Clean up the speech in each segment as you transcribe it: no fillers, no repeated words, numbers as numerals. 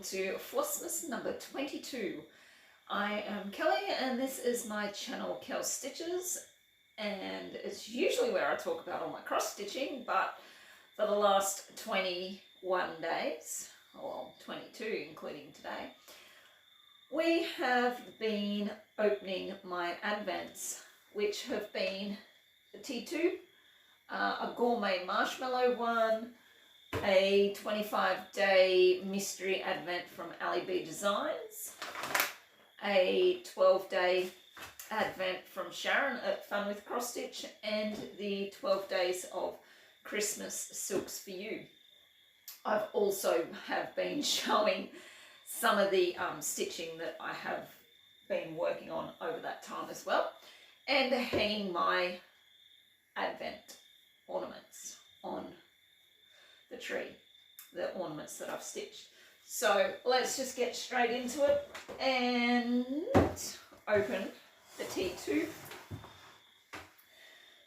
to Flossmas number 22. I am Kelly and this is my channel Kel Stitches, and it's usually where I talk about all my cross stitching, but for the last 21 days, well 22 including today, we have been opening my advents, which have been the T2, a gourmet marshmallow one, a 25-day mystery advent from Ali B Designs, a 12-day advent from Sharon at Fun with Cross Stitch, and the 12 days of Christmas Silks for You. I've also have been showing some of the stitching that I have been working on over that time as well, and hanging my advent ornaments on the tree, the ornaments that I've stitched. So let's just get straight into it and open the T2.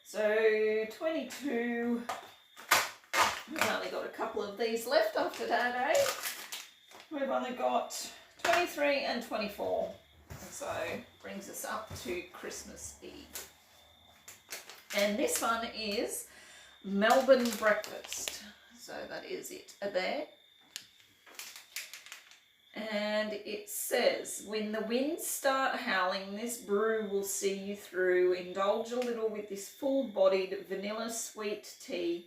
So 22, we've only got a couple of these left after today. We've only got 23 and 24, so brings us up to Christmas Eve. And this one is Melbourne Breakfast. So that is it there. And it says, when the winds start howling, this brew will see you through. Indulge a little with this full-bodied vanilla sweet tea,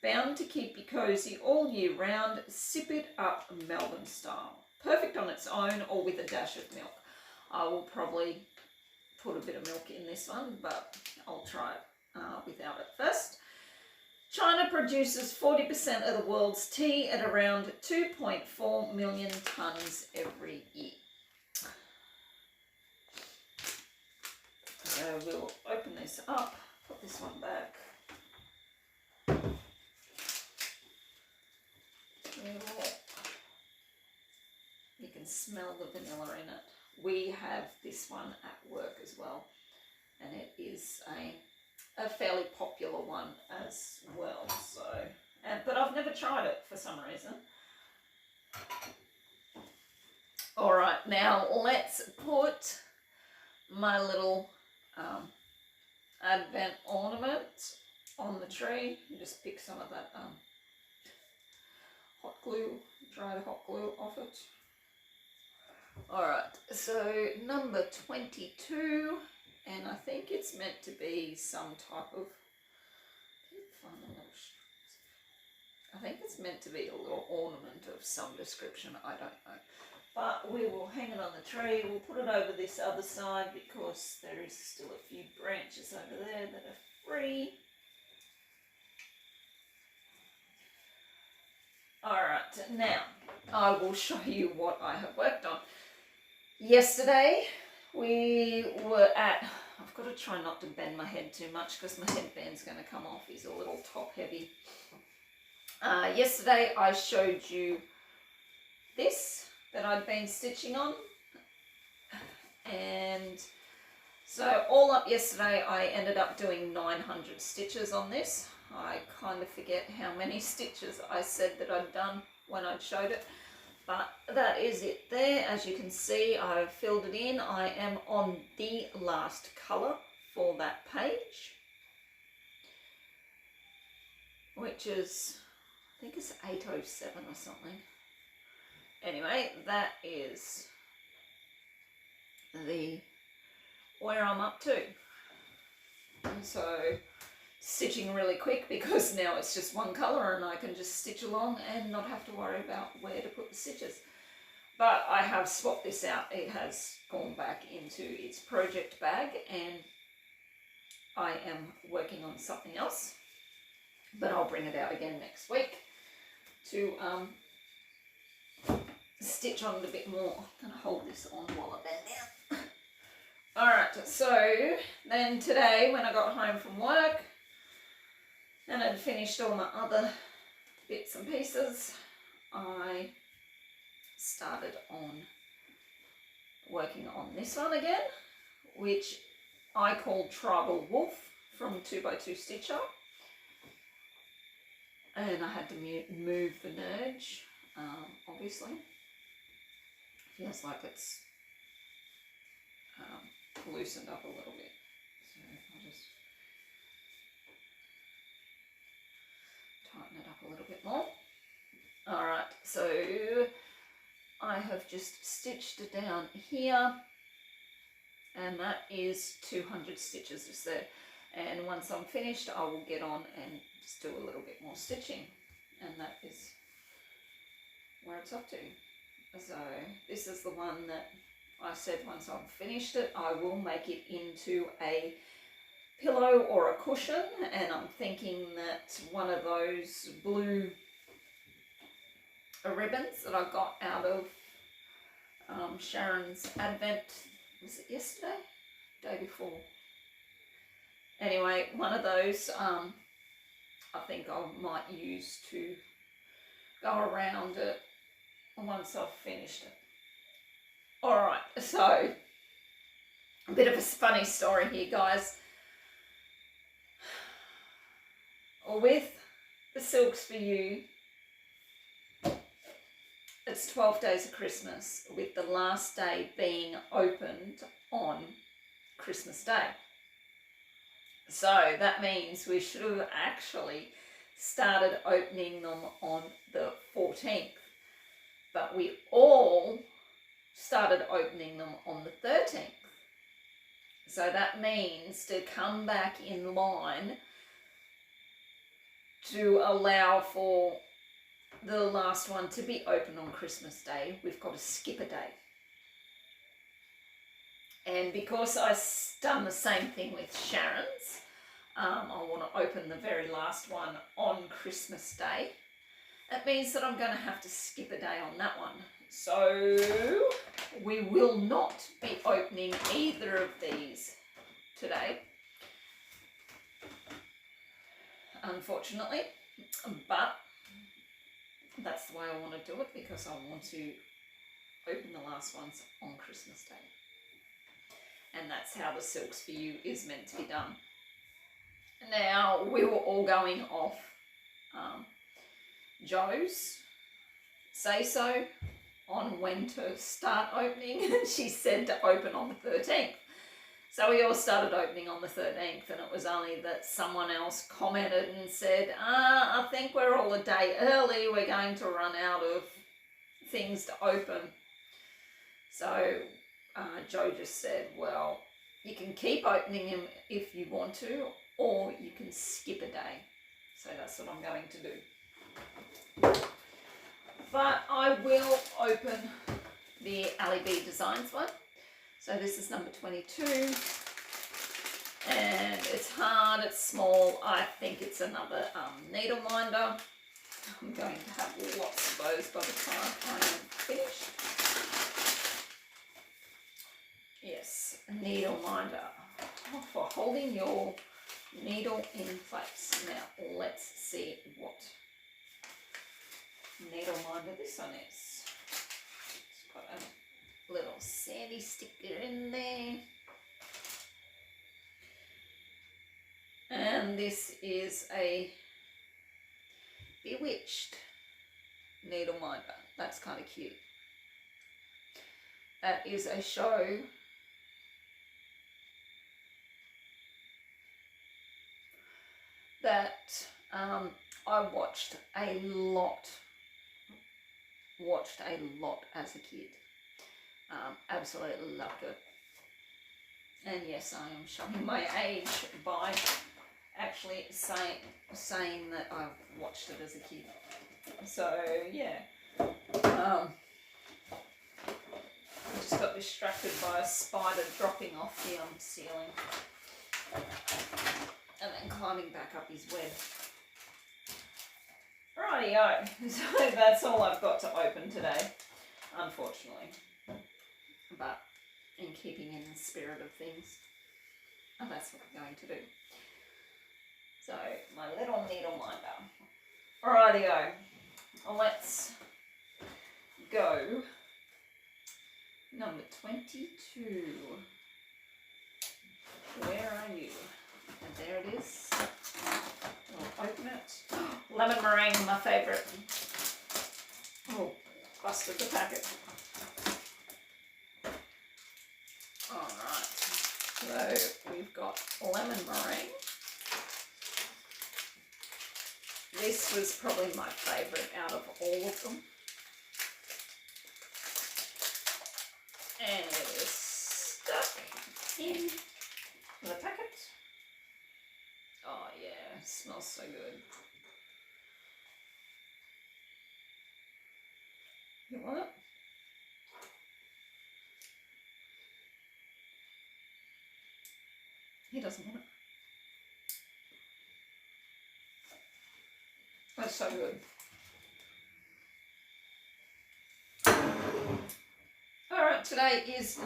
bound to keep you cozy all year round. Sip it up Melbourne style. Perfect on its own or with a dash of milk. I will probably put a bit of milk in this one, but I'll try it without it first. China produces 40% of the world's tea at around 2.4 million tonnes every year. So we'll open this up, put this one back. You can smell the vanilla in it. We have this one at work as well, and it is a fairly popular one as well. So, but I've never tried it for some reason. All right, now let's put my little advent ornament on the tree. You just pick some of that hot glue, dried hot glue off it. All right, so number 22. And I think it's meant to be some type of, I think it's meant to be a little ornament of some description, I don't know. But we will hang it on the tree. We'll put it over this other side because there is still a few branches over there that are free. All right, now I will show you what I have worked on. Yesterday, we were at, I've got to try not to bend my head too much because my headband's going to come off. He's a little top heavy. Yesterday I showed you this that I'd been stitching on. And so all up yesterday I ended up doing 900 stitches on this. I kind of forget how many stitches I said that I'd done when I showed it. But that is it there. As you can see, I've filled it in. I am on the last colour for that page, which is, I think it's 807 or something. Anyway, that is where I'm up to. And so stitching really quick because now it's just one colour and I can just stitch along and not have to worry about where to put the stitches. But I have swapped this out. It has gone back into its project bag and I am working on something else. But I'll bring it out again next week to stitch on it a bit more. I'm going to hold this on while I bend down. Alright, so then today when I got home from work, and I'd finished all my other bits and pieces, I started on working on this one again, which I called Tribal Wolf from 2x2 Stitch Up. And I had to move the merge, obviously. feels like it's loosened up a little bit. So I'll just tighten it up a little bit more. Alright, so I have just stitched it down here, and that is 200 stitches just there. And once I'm finished, I will get on and just do a little bit more stitching, and that is where it's up to. So this is the one that I said once I've finished it, I will make it into a pillow or a cushion, and I'm thinking that one of those blue ribbons that I got out of Sharon's Advent, was it yesterday? Day before. Anyway, one of those I think I might use to go around it once I've finished it. Alright, so a bit of a funny story here, guys. With the Silks for You, it's 12 days of Christmas, with the last day being opened on Christmas Day. So that means we should have actually started opening them on the 14th. But we all started opening them on the 13th. So that means to come back in line to allow for the last one to be open on Christmas Day, we've got to skip a day. And because I've done the same thing with Sharon's, I want to open the very last one on Christmas Day. That means that I'm going to have to skip a day on that one. So we will not be opening either of these today, unfortunately, but that's the way I want to do it, because I want to open the last ones on Christmas Day. And that's how the Silks for You is meant to be done. Now, we were all going off Jo's say-so on when to start opening, and she said to open on the 13th. So we all started opening on the 13th, and it was only that someone else commented and said, I think we're all a day early, we're going to run out of things to open. So Jo just said, well, you can keep opening them if you want to, or you can skip a day. So that's what I'm going to do. But I will open the Ali B Designs one. So this is number 22, and it's hard, it's small. I think it's another needle minder. I'm going to have lots of those by the time I am finished. Yes, a needle minder for holding your needle in place. Now let's see what needle minder this one is. It's got a little sandy sticker in there, and this is a Bewitched needle minder. That's kind of cute. That is a show that I watched a lot as a kid. Absolutely loved it. And yes, I am showing my age by actually saying that I watched it as a kid. So yeah, I just got distracted by a spider dropping off the ceiling and then climbing back up his web. Rightio, so that's all I've got to open today, unfortunately. But in keeping in the spirit of things, and that's what we're going to do. So, my little needle minder. Rightio, let's go. Number 22. Where are you? And there it is. We'll open it. Lemon meringue, my favourite. Oh, busted the packet. So we've got lemon meringue. This was probably my favourite out of all of them. And it is stuck in the packet. Oh yeah, it smells so good. You want it? He doesn't want it. That's so good. Alright, today is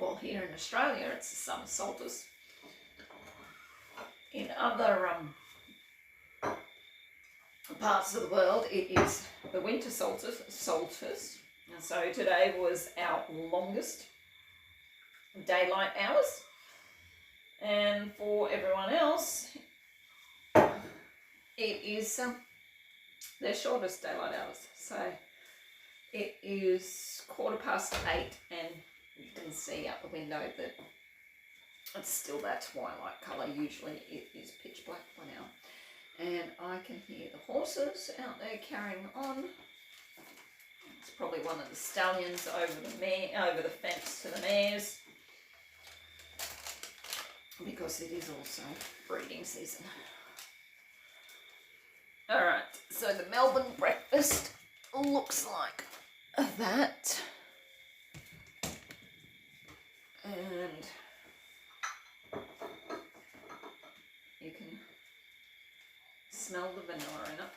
well, here in Australia it's the summer solstice. In other parts of the world it is the winter solstice. And so today was our longest daylight hours. And for everyone else, it is their shortest daylight hours. So it is 8:15 and you can see out the window that it's still that twilight colour. Usually it is pitch black by now. And I can hear the horses out there carrying on. It's probably one of the stallions over the fence to the mares, because it is also breeding season. Alright, so the Melbourne breakfast looks like that. And you can smell the vanilla in it.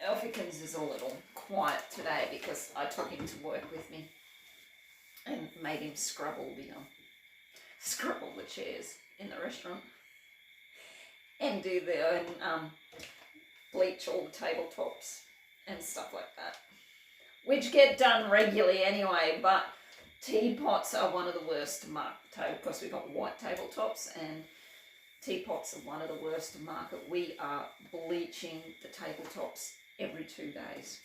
Elfikins is a little quiet today because I took him to work with me and made him scrabble the chairs in the restaurant and do their own bleach all the tabletops and stuff like that, which get done regularly anyway, but teapots are one of the worst to mark, because we've got white tabletops, and teapots are one of the worst to market. We are bleaching the tabletops every 2 days.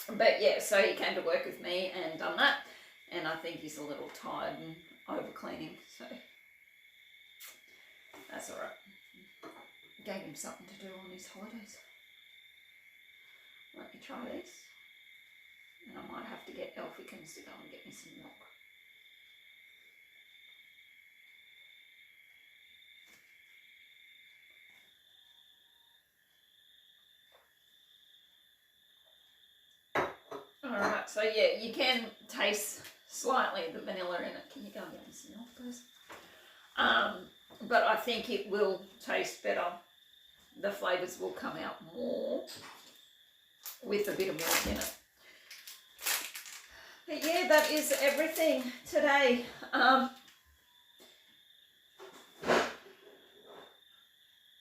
But yeah, so he came to work with me and done that, and I think he's a little tired and over cleaning, so that's alright. Gave him something to do on his holidays. Let me try this. And I might have to get Elfikins to go and get me some milk. Alright, so yeah, you can taste slightly the vanilla in it. Can you go and get me some milk, please? But I think it will taste better. The flavours will come out more with a bit of milk in it. But yeah, that is everything today.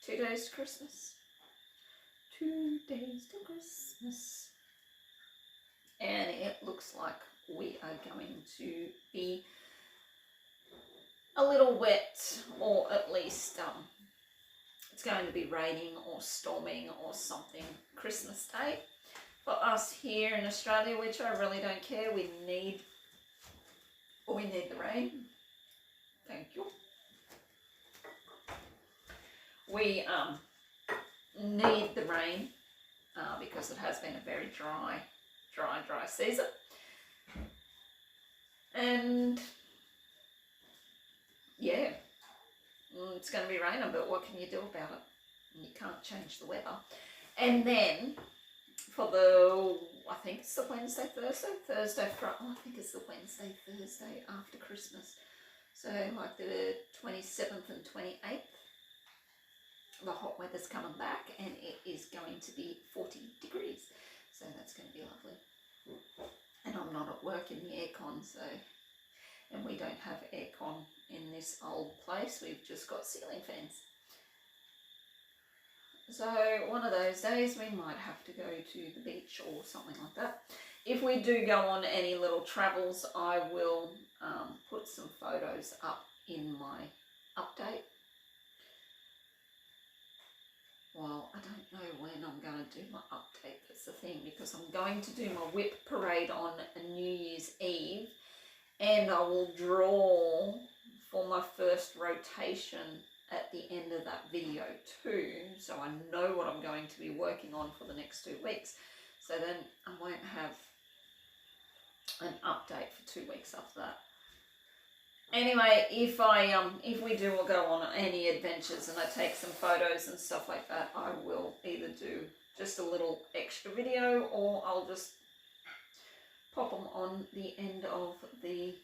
2 days to Christmas. 2 days to Christmas. And it looks like we are going to be a little wet, or at least it's going to be raining or storming or something Christmas Day. For us here in Australia, which I really don't care, we need the rain. Thank you. We need the rain because it has been a very dry season. And yeah, it's going to be raining, but what can you do about it? You can't change the weather. And then for I think it's the Thursday, I think it's the Thursday after Christmas. So like the 27th and 28th, the hot weather's coming back and it is going to be 40 degrees. So that's going to be lovely. And I'm not at work in the aircon, so, and we don't have aircon in this old place. We've just got ceiling fans. So one of those days we might have to go to the beach or something like that. If we do go on any little travels, I will put some photos up in my update. Well, I don't know when I'm going to do my update, that's the thing, because I'm going to do my whip parade on New Year's Eve, and I will draw for my first rotation at the end of that video too, so I know what I'm going to be working on for the next 2 weeks. So then I won't have an update for 2 weeks after that. Anyway, if we do or go on any adventures and I take some photos and stuff like that, I will either do just a little extra video or I'll just pop them on the end of the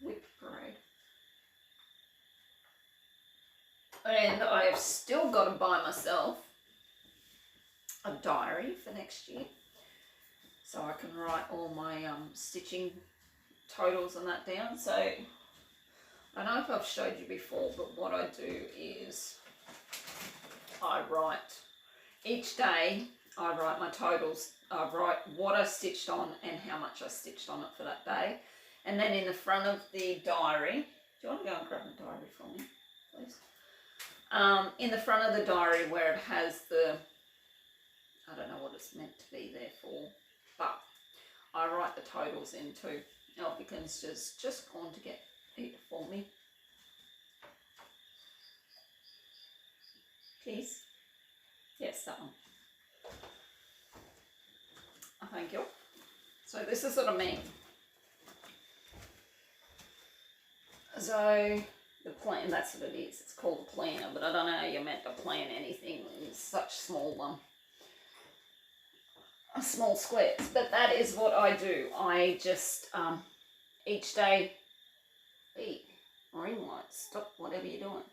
whip parade. And I have still got to buy myself a diary for next year, so I can write all my stitching totals and that down. So I don't know if I've showed you before, but what I do is I write each day, I write my totals, I write what I stitched on and how much I stitched on it for that day. And then in the front of the diary, do you want to go and grab the diary for me, please? In the front of the diary where it has the, I don't know what it's meant to be there for, but I write the totals in too. Elvikins just gone to get it for me. Please. Yes, that one. Thank you. So this is what I mean. So the plan, that's what it is. It's called a planner, but I don't know how you're meant to plan anything in such small small squares. But that is what I do. I just each day, ring light, stop whatever you're doing.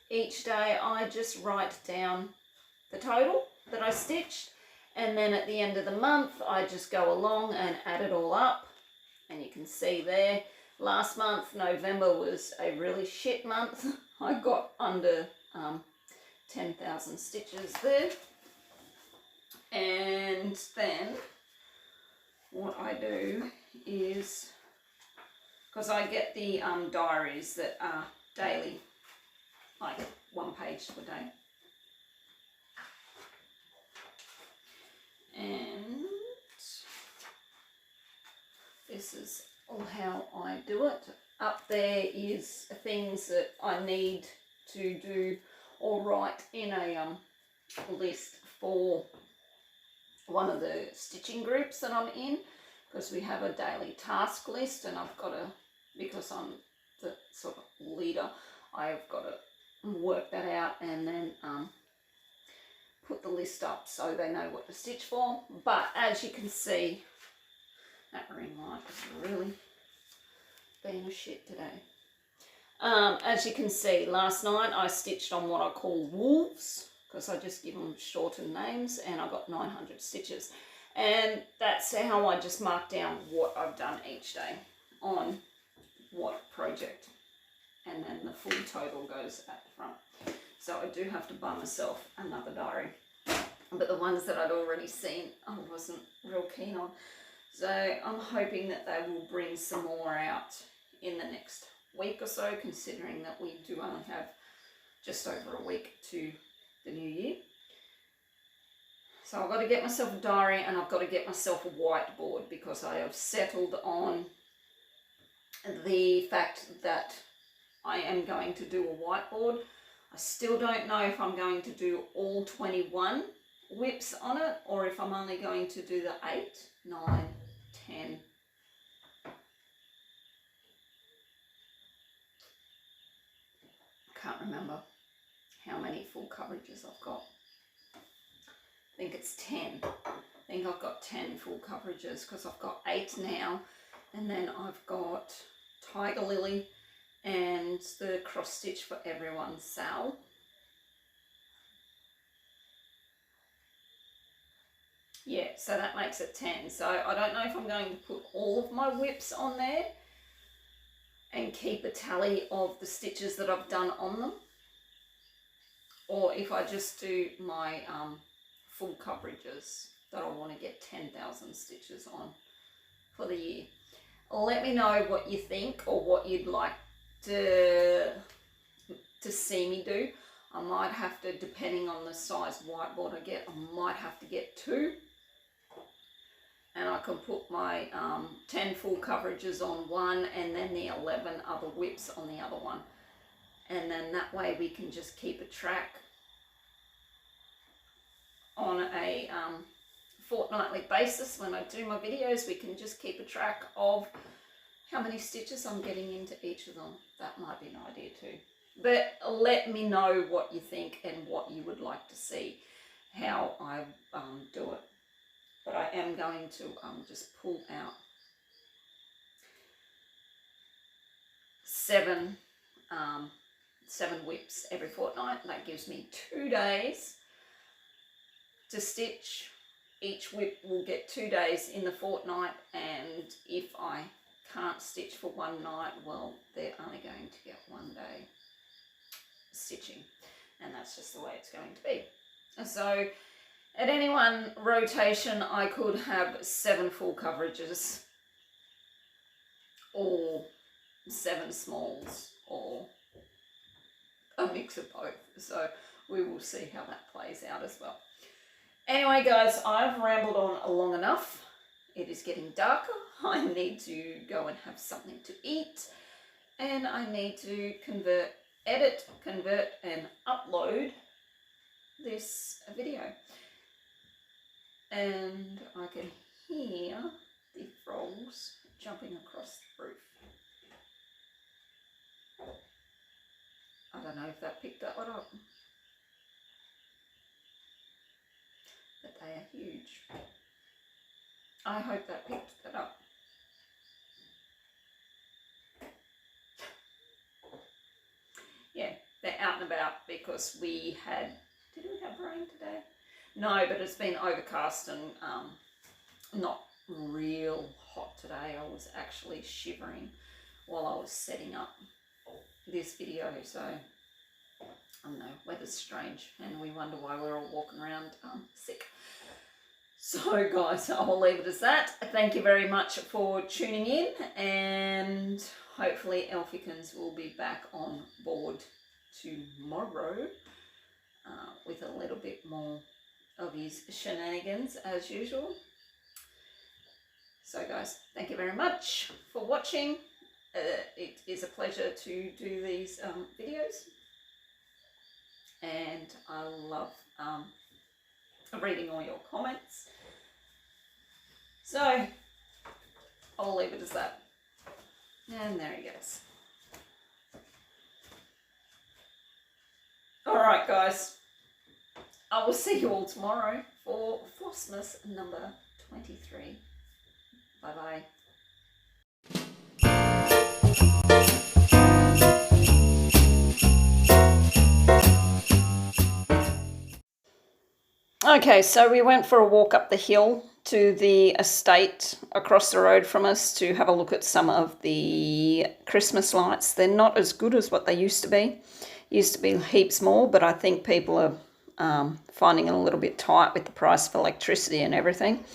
Each day I just write down the total that I stitched, and then at the end of the month I just go along and add it all up, and you can see there. Last month, November, was a really shit month. I got under 10,000 stitches there. And then what I do is, because I get the diaries that are daily, like 1 page per day. And this is how I do it. Up there is things that I need to do or write in a list for one of the stitching groups that I'm in, because we have a daily task list, and I've got to, because I'm the sort of leader, I've got to work that out and then put the list up so they know what to stitch for. But as you can see, that ring light is really being a shit today. As you can see, last night I stitched on what I call wolves, because I just give them shortened names, and I got 900 stitches. And that's how I just mark down what I've done each day on what project. And then the full total goes at the front. So I do have to buy myself another diary. But the ones that I'd already seen, I wasn't real keen on. So I'm hoping that they will bring some more out in the next week or so, considering that we do only have just over a week to the new year. So I've got to get myself a diary, and I've got to get myself a whiteboard, because I have settled on the fact that I am going to do a whiteboard. I still don't know if I'm going to do all 21 whips on it, or if I'm only going to do the 8, 9, 10. Can't remember how many full coverages I've got. I think it's 10. I think I've got 10 full coverages, because I've got 8 now, and then I've got Tiger Lily and the cross stitch for everyone, Sal. Yeah, so that makes it 10. So I don't know if I'm going to put all of my whips on there and keep a tally of the stitches that I've done on them, or if I just do my full coverages that I want to get 10,000 stitches on for the year. Let me know what you think, or what you'd like to see me do. I might have to, depending on the size whiteboard I get, I might have to get 2. and I can put my 10 full coverages on one and then the 11 other whips on the other one. And then that way we can just keep a track on a fortnightly basis. When I do my videos, we can just keep a track of how many stitches I'm getting into each of them. That might be an idea too. But let me know what you think and what you would like to see, how I do it. But I am going to just pull out 7 whips every fortnight. That gives me 2 days to stitch. Each whip will get 2 days in the fortnight, and if I can't stitch for one night, well, they're only going to get 1 day stitching, and that's just the way it's going to be. So at any one rotation I could have 7 full coverages or 7 smalls or a mix of both, so we will see how that plays out as well. Anyway guys, I've rambled on long enough. It is getting darker. I need to go and have something to eat, and I need to edit, convert and upload this video. And I can hear the frogs jumping across the roof. I don't know if that picked that one up, but they are huge. I hope that picked that up. Yeah, they're out and about because we had, did we have rain today? No, but it's been overcast and not real hot today. I was actually shivering while I was setting up this video, so I don't know, weather's strange and we wonder why we're all walking around sick. So guys, I will leave it as that. Thank you very much for tuning in, and hopefully Elfikins will be back on board tomorrow with a little bit more of his shenanigans as usual. So guys, thank you very much for watching. It is a pleasure to do these videos, and I love reading all your comments. So I'll leave it as that. And there he goes. Alright guys, I will see you all tomorrow for Flossmas number 23. Bye bye. Okay, so we went for a walk up the hill to the estate across the road from us to have a look at some of the Christmas lights. They're not as good as what they used to be. Used to be heaps more, but I think people are finding it a little bit tight with the price of electricity and everything.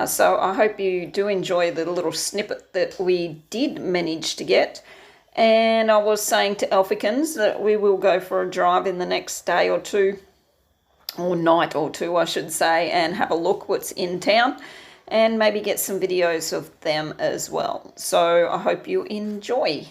So I hope you do enjoy the little snippet that we did manage to get. And I was saying to Elfikins that we will go for a drive in the next day or two, or night or two I should say, and have a look what's in town and maybe get some videos of them as well. So I hope you enjoy.